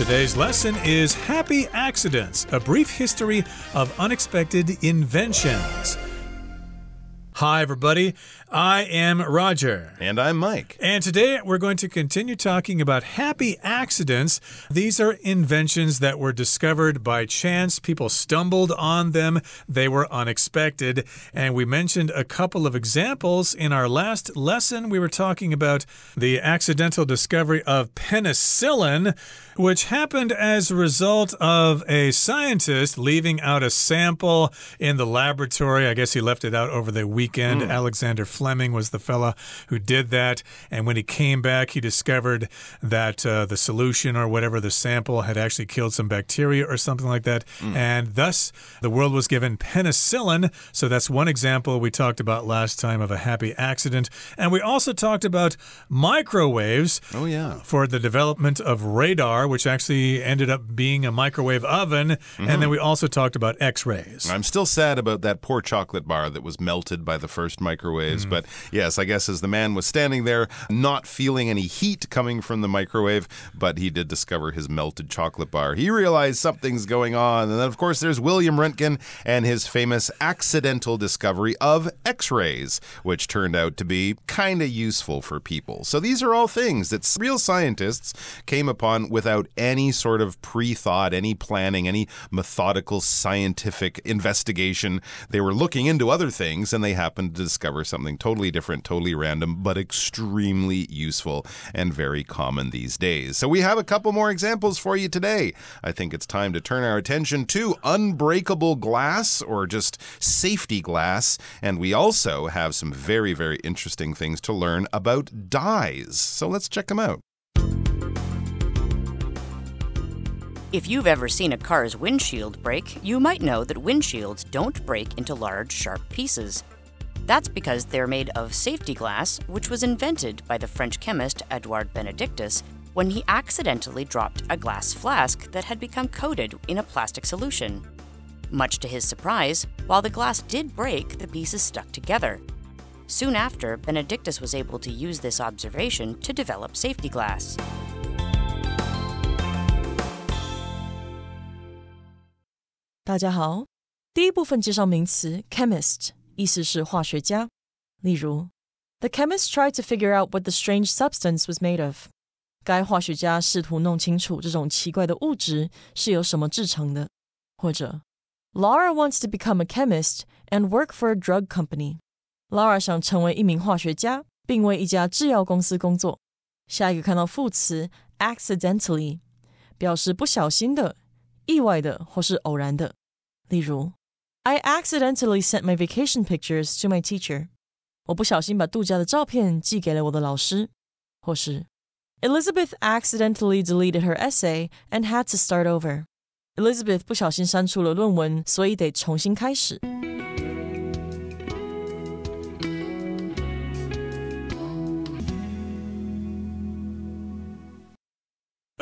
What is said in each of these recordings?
Today's lesson is Happy Accidents, a brief history of unexpected inventions. Hi, everybody. I am Roger. And I'm Mike. And today we're going to continue talking about happy accidents. These are inventions that were discovered by chance. People stumbled on them. They were unexpected. And we mentioned a couple of examples. In our last lesson, we were talking about the accidental discovery of penicillin, which happened as a result of a scientist leaving out a sample in the laboratory. I guess he left it out over the weekend. Alexander Fleming was the fella who did that. And when he came back, he discovered that the solution or whatever, the sample, had actually killed some bacteria or something like that. And thus, the world was given penicillin. So that's one example we talked about last time of a happy accident. And we also talked about microwaves for the development of radar, which actually ended up being a microwave oven. And then we also talked about X-rays. I'm still sad about that poor chocolate bar that was melted by the first microwaves. But yes, I guess as the man was standing there, not feeling any heat coming from the microwave, but he did discover his melted chocolate bar. He realized something's going on. And then, of course, there's William Röntgen and his famous accidental discovery of X-rays, which turned out to be kind of useful for people. So these are all things that real scientists came upon without any sort of pre-thought, any planning, any methodical scientific investigation. They were looking into other things, and they happened to discover something totally different, totally random, but extremely useful and very common these days. So we have a couple more examples for you today. I think it's time to turn our attention to unbreakable glass, or just safety glass. And we also have some very, very interesting things to learn about dyes. So let's check them out. If you've ever seen a car's windshield break, you might know that windshields don't break into large, sharp pieces. That's because they're made of safety glass, which was invented by the French chemist Edouard Benedictus when he accidentally dropped a glass flask that had become coated in a plastic solution. Much to his surprise, while the glass did break, the pieces stuck together. Soon after, Benedictus was able to use this observation to develop safety glass. 大家好，第一部分介绍名词 chemist， 意思是化学家。例如 The chemist tried to figure out what the strange substance was made of. 该化学家试图弄清楚这种奇怪的物质是由什么制成的。或者 Laura wants to become a chemist and work for a drug company. Laura 想成为一名化学家，并为一家制药公司工作。下一个看到副词 accidentally， 表示不小心的、意外的或是偶然的。例如 I accidentally sent my vacation pictures to my teacher. 我不小心把度假的照片寄给了我的老师。或是 Elizabeth accidentally deleted her essay and had to start over. Elizabeth 不小心删除了论文，所以得重新开始。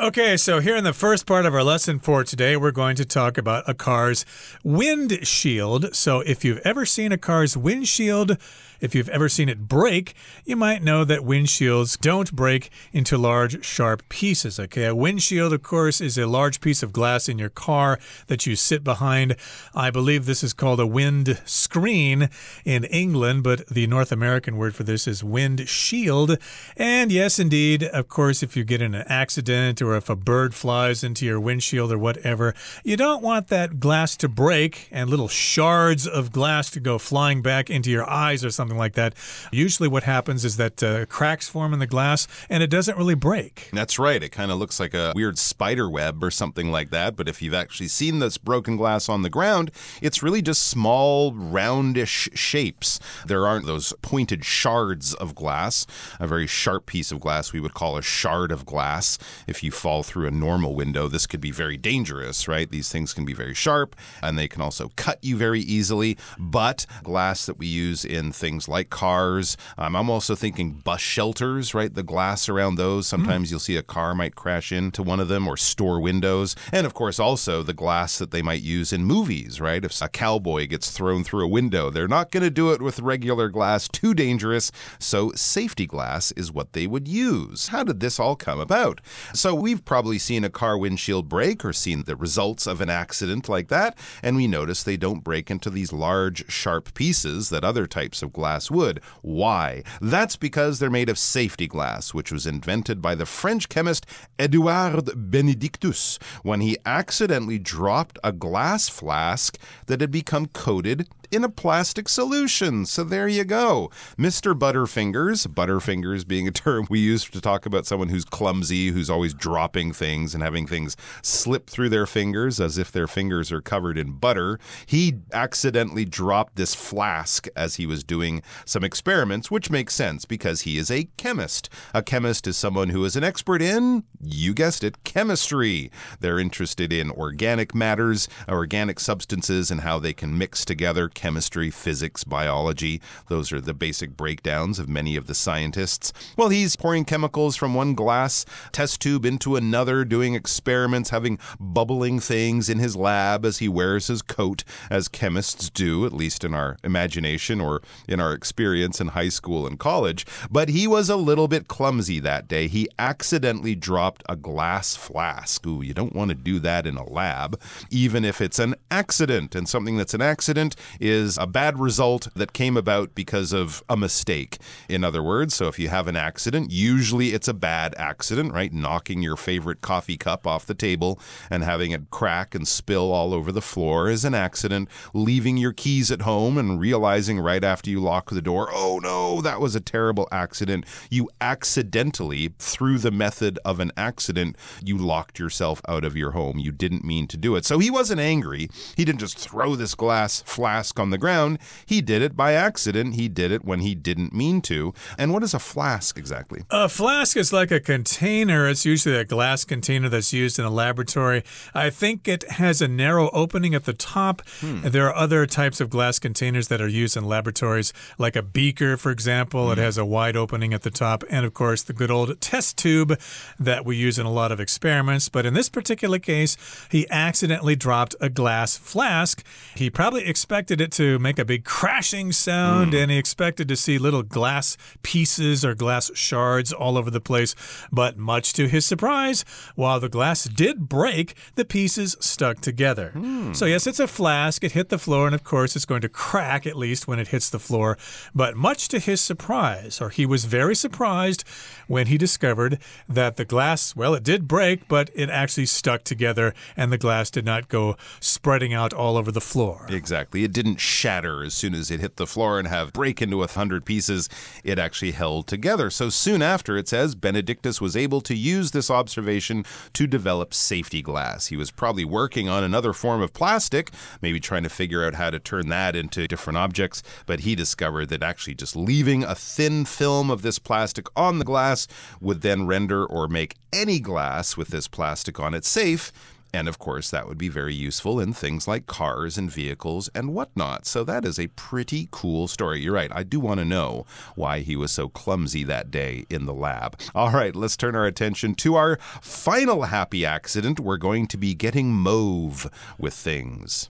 Okay, so here in the first part of our lesson for today, we're going to talk about a car's windshield. So if you've ever seen a car's windshield, if you've ever seen it break, you might know that windshields don't break into large, sharp pieces. Okay, a windshield, of course, is a large piece of glass in your car that you sit behind. I believe this is called a windscreen in England, but the North American word for this is windshield. And yes, indeed, of course, if you get in an accident or if a bird flies into your windshield or whatever, you don't want that glass to break and little shards of glass to go flying back into your eyes or something like that. Usually what happens is that cracks form in the glass and it doesn't really break. That's right. It kind of looks like a weird spider web or something like that. But if you've actually seen this broken glass on the ground, it's really just small, roundish shapes. There aren't those pointed shards of glass. A very sharp piece of glass we would call a shard of glass. If you fall through a normal window, this could be very dangerous, right? These things can be very sharp and they can also cut you very easily. But glass that we use in things things like cars. I'm also thinking bus shelters, right? The glass around those. Sometimes you'll see a car might crash into one of them, or store windows. And of course, also the glass that they might use in movies, right? If a cowboy gets thrown through a window, they're not going to do it with regular glass, too dangerous. So safety glass is what they would use. How did this all come about? So we've probably seen a car windshield break or seen the results of an accident like that, and we notice they don't break into these large, sharp pieces that other types of glass would. Why? That's because they're made of safety glass, which was invented by the French chemist Édouard Benedictus when he accidentally dropped a glass flask that had become coated in a plastic solution. So there you go. Mr. Butterfingers being a term we use to talk about someone who's clumsy, who's always dropping things and having things slip through their fingers as if their fingers are covered in butter. He accidentally dropped this flask as he was doing some experiments, which makes sense because he is a chemist. A chemist is someone who is an expert in, you guessed it, chemistry. They're interested in organic matters, organic substances, and how they can mix together. Chemistry, physics, biology. Those are the basic breakdowns of many of the scientists. Well, he's pouring chemicals from one glass test tube into another, doing experiments, having bubbling things in his lab as he wears his coat, as chemists do, at least in our imagination or in our experience in high school and college. But he was a little bit clumsy that day. He accidentally dropped a glass flask. Ooh, you don't want to do that in a lab, even if it's an accident. And something that's an accident is a bad result that came about because of a mistake. In other words, so if you have an accident, usually it's a bad accident, right? Knocking your favorite coffee cup off the table and having it crack and spill all over the floor is an accident. Leaving your keys at home and realizing right after you lock the door, oh no, that was a terrible accident. You accidentally, through the method of an accident, you locked yourself out of your home. You didn't mean to do it. So he wasn't angry. He didn't just throw this glass flask on the ground. He did it by accident. He did it when he didn't mean to. And what is a flask exactly? A flask is like a container. It's usually a glass container that's used in a laboratory. I think it has a narrow opening at the top. There are other types of glass containers that are used in laboratories, like a beaker, for example. It has a wide opening at the top. And of course, the good old test tube that we use in a lot of experiments. But in this particular case, he accidentally dropped a glass flask. He probably expected it to make a big crashing sound, and he expected to see little glass pieces or glass shards all over the place. But much to his surprise, while the glass did break, the pieces stuck together. So yes, it's a flask. It hit the floor, and of course, it's going to crack at least when it hits the floor. But much to his surprise, or he was very surprised when he discovered that the glass, well, it did break, but it actually stuck together, and the glass did not go spreading out all over the floor. Exactly. It didn't shatter as soon as it hit the floor and have break into 100 pieces. It actually held together. So soon after, it says, Benedictus was able to use this observation to develop safety glass. He was probably working on another form of plastic, maybe trying to figure out how to turn that into different objects, but he discovered that actually just leaving a thin film of this plastic on the glass would then render or make any glass with this plastic on it safe. And of course, that would be very useful in things like cars and vehicles and whatnot. So that is a pretty cool story. You're right. I do want to know why he was so clumsy that day in the lab. All right, let's turn our attention to our final happy accident. We're going to be getting mauve with things.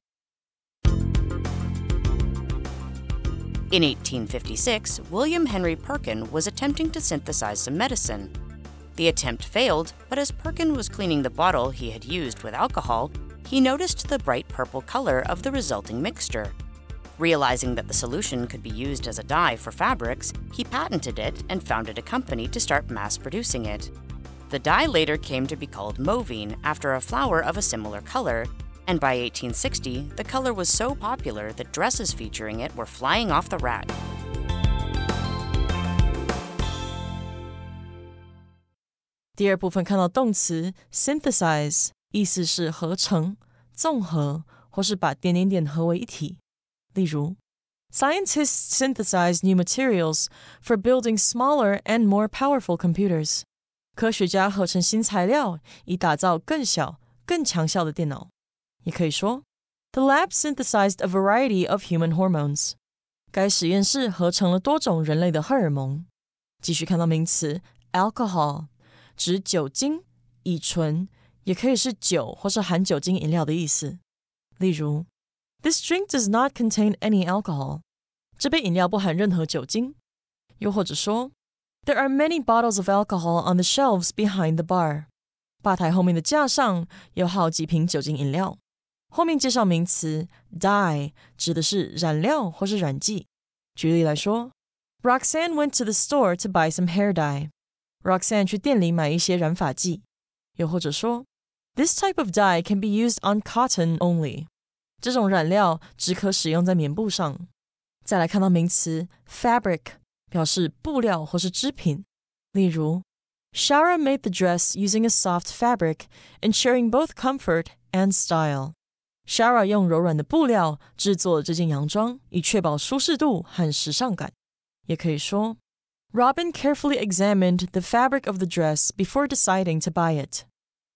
In 1856, William Henry Perkin was attempting to synthesize some medicine. The attempt failed, but as Perkin was cleaning the bottle he had used with alcohol, he noticed the bright purple color of the resulting mixture. Realizing that the solution could be used as a dye for fabrics, he patented it and founded a company to start mass-producing it. The dye later came to be called mauvine after a flower of a similar color, and by 1860, the color was so popular that dresses featuring it were flying off the rack. 第二部分看到动词 synthesize， 意思是合成、综合，或是把点点点合为一体。例如 Scientists synthesize new materials for building smaller and more powerful computers. 科学家合成新材料，以打造更小、更强效的电脑。也可以说 The lab synthesized a variety of human hormones. 该实验室合成了多种人类的荷尔蒙。继续看到名词 alcohol， 指酒精、乙醇，也可以是酒或是含酒精饮料的意思。例如 This drink does not contain any alcohol. 这杯饮料不含任何酒精。又或者说 There are many bottles of alcohol on the shelves behind the bar. 吧台后面的架上有好几瓶酒精饮料。后面介绍名词 dye， 指的是染料或是染剂。举例来说 Roxanne went to the store to buy some hair dye. Roxanne 去店里买一些染发剂。又或者说 This type of dye can be used on cotton only. 这种染料只可使用在棉布上。再来看到名词 fabric， 表示布料或是织品。例如 Shara made the dress using a soft fabric, ensuring both comfort and style. Shara 用柔软的布料制作了这件洋装，以确保舒适度和时尚感。也可以说 Robin carefully examined the fabric of the dress before deciding to buy it.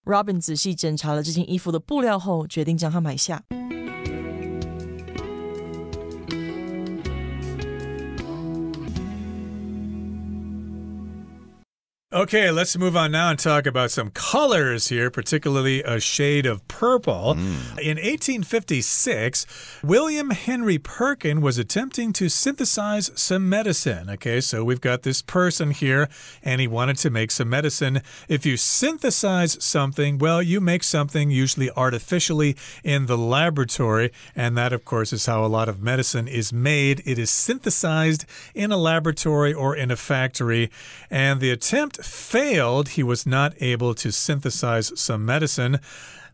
Robin 仔细检查了这件衣服的布料后，决定将它买下。Okay, let's move on now and talk about some colors here, particularly a shade of purple. In 1856, William Henry Perkin was attempting to synthesize some medicine. Okay, so we've got this person here, and he wanted to make some medicine. If you synthesize something, well, you make something usually artificially in the laboratory, and that, of course, is how a lot of medicine is made. It is synthesized in a laboratory or in a factory, and the attempt failed. He was not able to synthesize some medicine.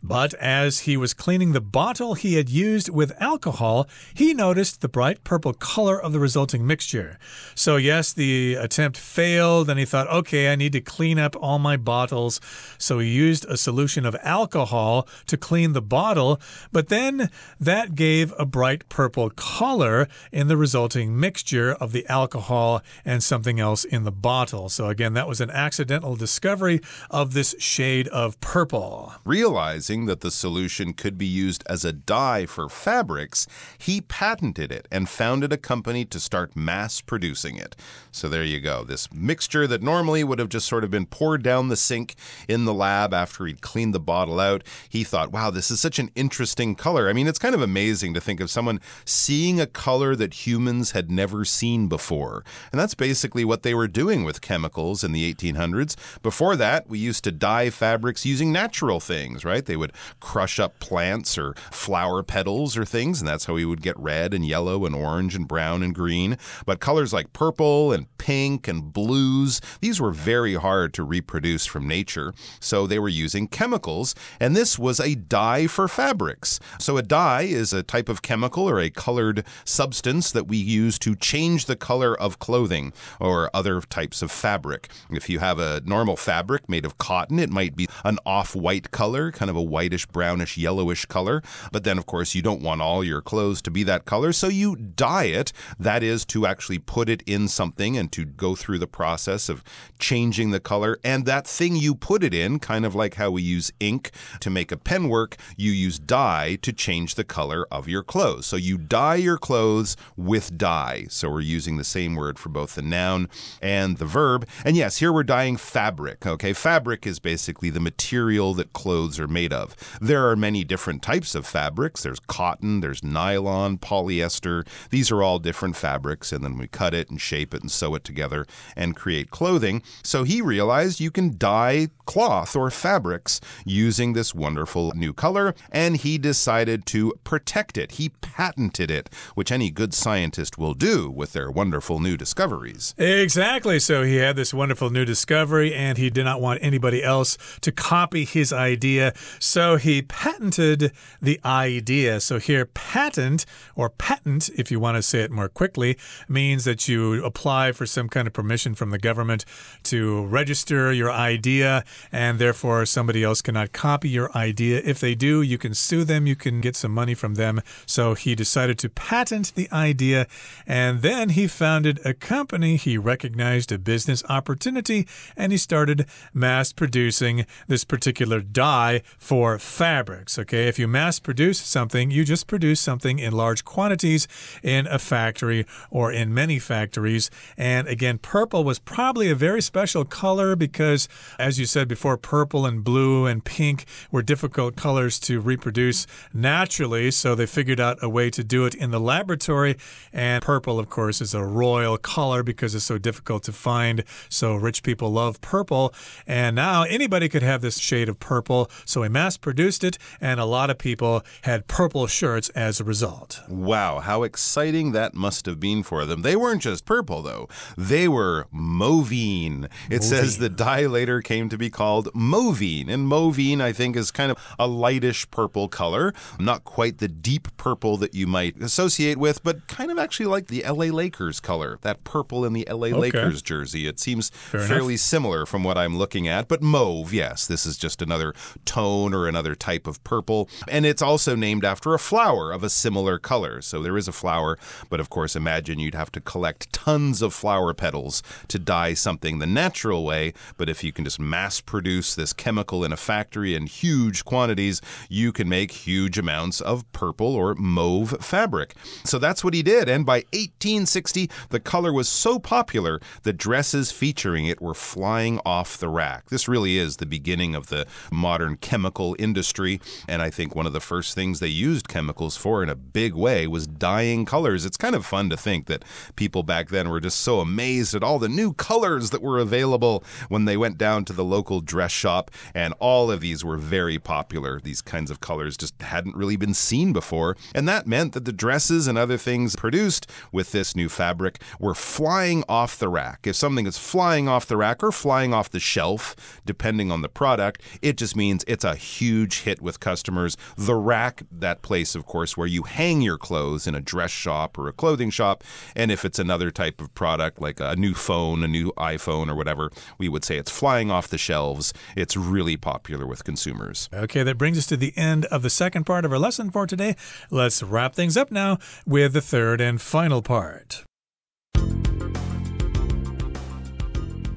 But as he was cleaning the bottle he had used with alcohol, he noticed the bright purple color of the resulting mixture. So yes, the attempt failed, and he thought, okay, I need to clean up all my bottles. So he used a solution of alcohol to clean the bottle, but then that gave a bright purple color in the resulting mixture of the alcohol and something else in the bottle. So again, that was an accidental discovery of this shade of purple. Realizing that the solution could be used as a dye for fabrics, he patented it and founded a company to start mass producing it. So there you go. This mixture that normally would have just sort of been poured down the sink in the lab after he'd cleaned the bottle out, he thought, wow, this is such an interesting color. I mean, it's kind of amazing to think of someone seeing a color that humans had never seen before. And that's basically what they were doing with chemicals in the 1800s. Before that, we used to dye fabrics using natural things, right? They would crush up plants or flower petals or things, and that's how we would get red and yellow and orange and brown and green. But colors like purple and pink and blues, these were very hard to reproduce from nature, so they were using chemicals, and this was a dye for fabrics. So a dye is a type of chemical or a colored substance that we use to change the color of clothing or other types of fabric. If you have a normal fabric made of cotton, it might be an off-white color, kind of a whitish, brownish, yellowish color. But then, of course, you don't want all your clothes to be that color, so you dye it. That is to actually put it in something and to go through the process of changing the color. And that thing you put it in, kind of like how we use ink to make a pen work, you use dye to change the color of your clothes. So you dye your clothes with dye. So we're using the same word for both the noun and the verb. And yes, here we're dyeing fabric. Okay, fabric is basically the material that clothes are made of. There are many different types of fabrics. There's cotton, there's nylon, polyester. These are all different fabrics, and then we cut it and shape it and sew it together and create clothing. So he realized you can dye cloth or fabrics using this wonderful new color, and he decided to protect it. He patented it, which any good scientist will do with their wonderful new discoveries. Exactly. So he had this wonderful new discovery, and he did not want anybody else to copy his idea. So he patented the idea. So here, patent, or patent, if you want to say it more quickly, means that you apply for some kind of permission from the government to register your idea, and therefore somebody else cannot copy your idea. If they do, you can sue them, you can get some money from them. So he decided to patent the idea, and then he founded a company. He recognized a business opportunity, and he started mass producing this particular dye for fabrics. Okay, if you mass produce something, you just produce something in large quantities in a factory or in many factories. And again, purple was probably a very special color because, as you said before, purple and blue and pink were difficult colors to reproduce naturally, so they figured out a way to do it in the laboratory. And purple, of course, is a royal color because it's so difficult to find, so rich people love purple. And now anybody could have this shade of purple, so he mass-produced it, and a lot of people had purple shirts as a result. Wow, how exciting that must have been for them. They weren't just purple, though. They were mauvine. It says the dye later came to be called mauvine. And mauvine, I think, is kind of a lightish purple color. Not quite the deep purple that you might associate with, but kind of actually like the LA Lakers color, that purple in the LA Lakers jersey. It seems fairly similar from what I'm looking at, but mauve, yes, this is just another tone or another type of purple. And it's also named after a flower of a similar color. So there is a flower, but of course, imagine you'd have to collect tons of flower petals to dye something the natural way. But if you can just mass produce this chemical in a factory in huge quantities, you can make huge amounts of purple or mauve fabric. So that's what he did. And by 1860, the color was so popular that dresses featuring it were flying off the rack. This really is the beginning of the modern chemical industry. And I think one of the first things they used chemicals for in a big way was dyeing colors. It's kind of fun to think that people back then were just so amazed at all the new colors that were available when they went down to the local dress shop. And all of these were very popular. These kinds of colors just hadn't really been seen before. And that meant that the dresses and other things produced with this new fabric were flying off the rack. If something is flying off the rack or flying off the shelf, depending on the product, it just means it's a huge hit with customers. The rack, that place, of course, where you hang your clothes in a dress shop or a clothing shop. And if it's another type of product, like a new phone, a new iPhone or whatever, we would say it's flying off the shelves. It's really popular with consumers. Okay, that brings us to the end of the second part of our lesson for today. Let's wrap things up now with the third and final part.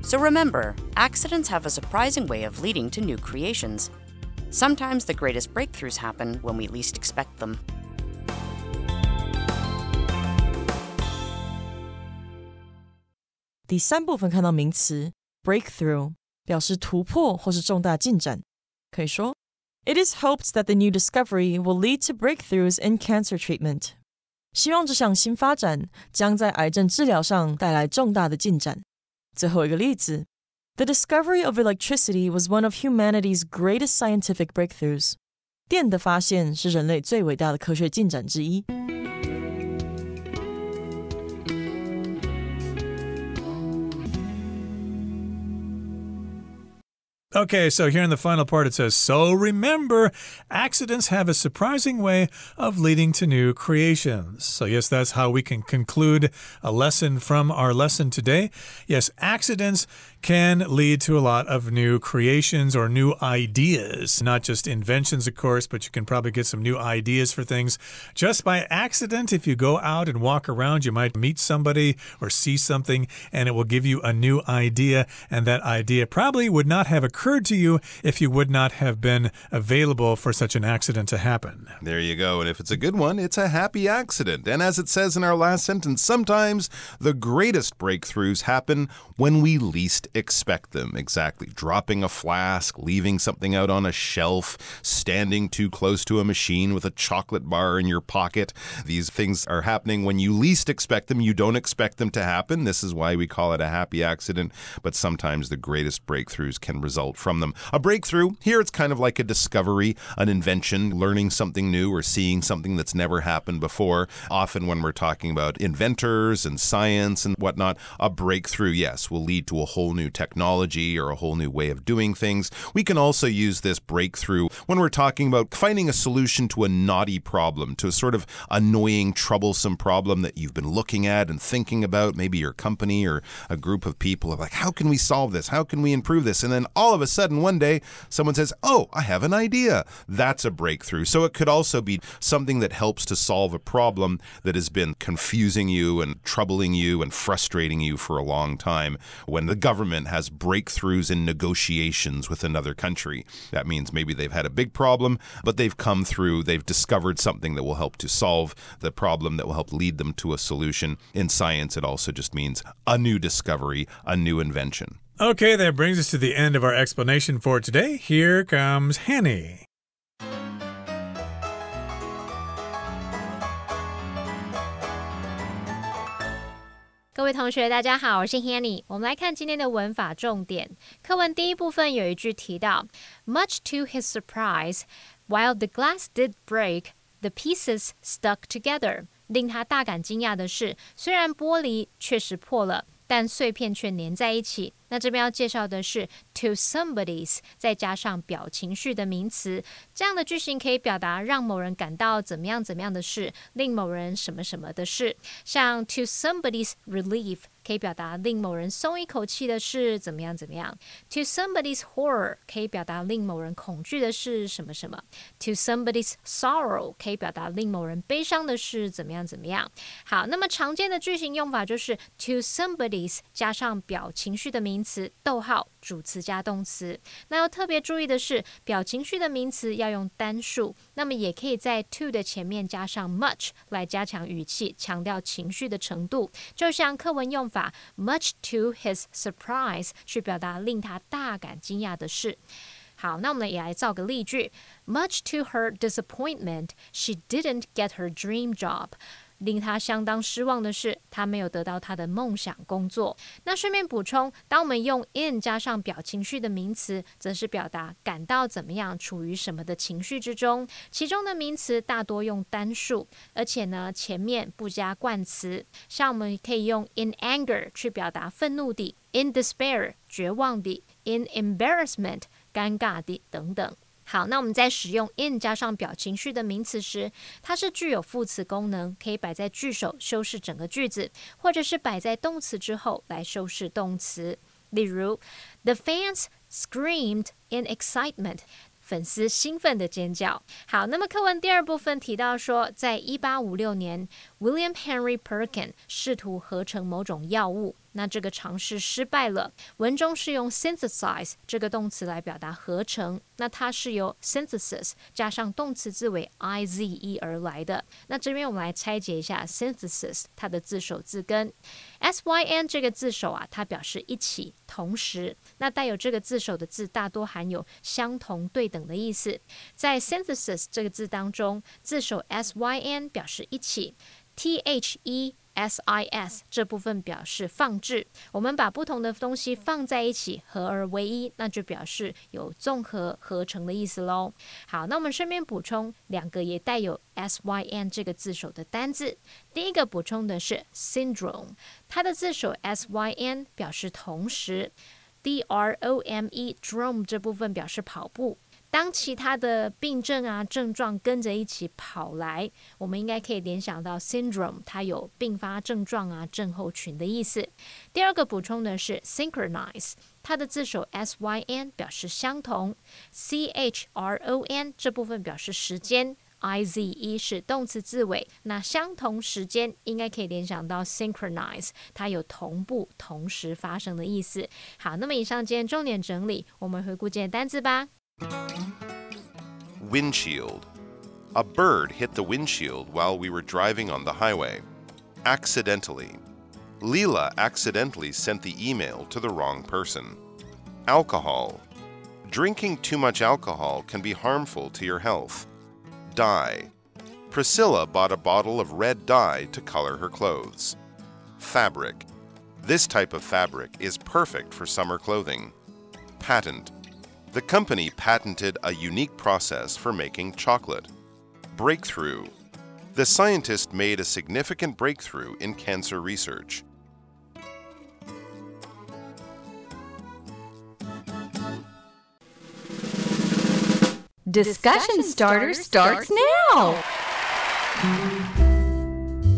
So remember, accidents have a surprising way of leading to new creations. Sometimes the greatest breakthroughs happen when we least expect them. 第三部分看到名词 breakthrough 表示突破或是重大进展，可以说 It is hoped that the new discovery will lead to breakthroughs in cancer treatment. 希望这项新发展将在癌症治疗上带来重大的进展。最后一个例子 The discovery of electricity was one of humanity's greatest scientific breakthroughs. 电的发现是人类最伟大的科学进展之一。Okay, so here in the final part it says, so remember, accidents have a surprising way of leading to new creations. So yes, that's how we can conclude a lesson from our lesson today. Yes, accidents can lead to a lot of new creations or new ideas. Not just inventions, of course, but you can probably get some new ideas for things just by accident. If you go out and walk around, you might meet somebody or see something, and it will give you a new idea, and that idea probably would not have occurred to you if you would not have been available for such an accident to happen. There you go. And if it's a good one, it's a happy accident. And as it says in our last sentence, sometimes the greatest breakthroughs happen when we least expect them. Exactly. Dropping a flask, leaving something out on a shelf, standing too close to a machine with a chocolate bar in your pocket. These things are happening when you least expect them. You don't expect them to happen. This is why we call it a happy accident. But sometimes the greatest breakthroughs can result result from them. A breakthrough, here it's kind of like a discovery, an invention, learning something new or seeing something that's never happened before. Often when we're talking about inventors and science and whatnot, a breakthrough, yes, will lead to a whole new technology or a whole new way of doing things. We can also use this breakthrough when we're talking about finding a solution to a knotty problem, to a sort of annoying, troublesome problem that you've been looking at and thinking about. Maybe your company or a group of people are like, how can we solve this? How can we improve this? And then all of a sudden one day someone says, oh, I have an idea. That's a breakthrough. So it could also be something that helps to solve a problem that has been confusing you and troubling you and frustrating you for a long time. When the government has breakthroughs in negotiations with another country, that means maybe they've had a big problem, but they've come through, they've discovered something that will help to solve the problem, that will help lead them to a solution. In science, it also just means a new discovery, a new invention. Okay, that brings us to the end of our explanation for today. Here comes Hanny. 各位同学大家好，我是 Hanny。 我们来看今天的文法重点。课文第一部分有一句提到 Much to his surprise, while the glass did break, the pieces stuck together. 令他大感惊讶的是，虽然玻璃确实破了，但碎片却粘在一起。那这边要介绍的是 to somebody's 再加上表情序的名词，这样的句型可以表达让某人感到怎么样怎么样的事，令某人什么什么的事。像 to somebody's relief 可以表达令某人松一口气的事怎么样怎么样。 to somebody's horror 可以表达令某人恐惧的事什么什么。 to somebody's sorrow 可以表达令某人悲伤的事怎么样怎么样。好，那么常见的句型用法就是 to somebody's 加上表情序的名词逗号主词加动词。那要特别注意的是，表情序的名词要用单数，那么也可以在 to 的前面加上 much 来加强语气，强调情绪的程度。就像课文用法 much to his surprise 去表达令他大感惊讶的事。好，那我们也来造个例句 Much to her disappointment, she didn't get her dream job. 令他相当失望的是，他没有得到他的梦想工作。那顺便补充，当我们用 in 加上表情序的名词，则是表达感到怎么样，处于什么的情绪之中。其中的名词大多用单数，而且呢前面不加冠词。像我们可以用 in anger 去表达愤怒的， in despair 绝望的， in embarrassment 尴尬的等等。好，那我们在使用 in 加上表情序的名词时，它是具有副词功能，可以摆在句首修饰整个句子，或者是摆在动词之后来修饰动词。例如 The fans screamed in excitement. 粉丝兴奋的尖叫。好，那么课文第二部分提到说，在1856年 William Henry Perkin 试图合成某种药物，那这个尝试失败了。文中是用 synthesize 这个动词来表达合成，那它是由 synthesis 加上动词字尾 ize 而来的。那这边我们来拆解一下 synthesis 它的字首字根。syn 这个字首啊，它表示一起同时，那带有这个字首的字大多含有相同对等的意思。在 synthesis 这个字当中，字首 syn 表示一起， thesis 这部分表示放置。我们把不同的东西放在一起，合而为一，那就表示有综合合成的意思咯。好，那我们顺便补充两个也带有 syn 这个字首的单字。第一个补充的是 syndrome， 它的字首 syn 表示同时， drome drome 这部分表示跑步。当其他的病症啊症状跟着一起跑来，我们应该可以联想到 syndrome 它有并发症状啊症候群的意思。第二个补充的是 synchronize， 它的字首 syn 表示相同， chron 这部分表示时间， ize 是动词字尾，那相同时间应该可以联想到 synchronize， 它有同步同时发生的意思。好，那么以上今天重点整理，我们回顾今天单字吧。Windshield. A bird hit the windshield while we were driving on the highway. Accidentally. Leela accidentally sent the email to the wrong person. Alcohol. Drinking too much alcohol can be harmful to your health. Dye. Priscilla bought a bottle of red dye to color her clothes. Fabric. This type of fabric is perfect for summer clothing. Patent. The company patented a unique process for making chocolate. Breakthrough. The scientist made a significant breakthrough in cancer research. Discussion Starter starts now!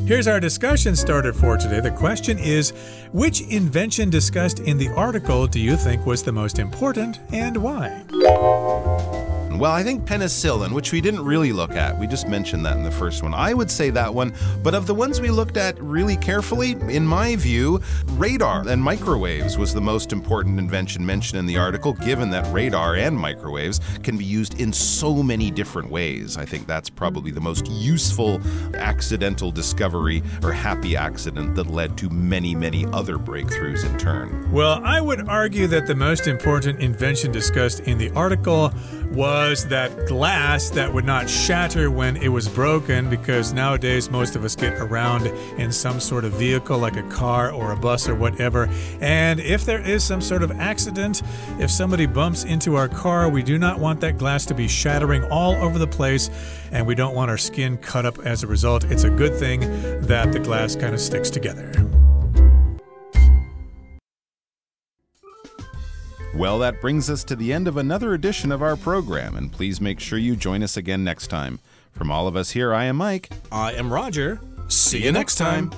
Here's our discussion starter for today. The question is, which invention discussed in the article do you think was the most important and why? Well, I think penicillin, which we didn't really look at. We just mentioned that in the first one. I would say that one. But of the ones we looked at really carefully, in my view, radar and microwaves was the most important invention mentioned in the article, given that radar and microwaves can be used in so many different ways. I think that's probably the most useful accidental discovery or happy accident that led to many, many other breakthroughs in turn. Well, I would argue that the most important invention discussed in the article was that glass that would not shatter when it was broken, because nowadays most of us get around in some sort of vehicle like a car or a bus or whatever, and if there is some sort of accident, if somebody bumps into our car, we do not want that glass to be shattering all over the place, and we don't want our skin cut up as a result. It's a good thing that the glass kind of sticks together. Well, that brings us to the end of another edition of our program, and please make sure you join us again next time. From all of us here, I am Mike. I am Roger. See you next time.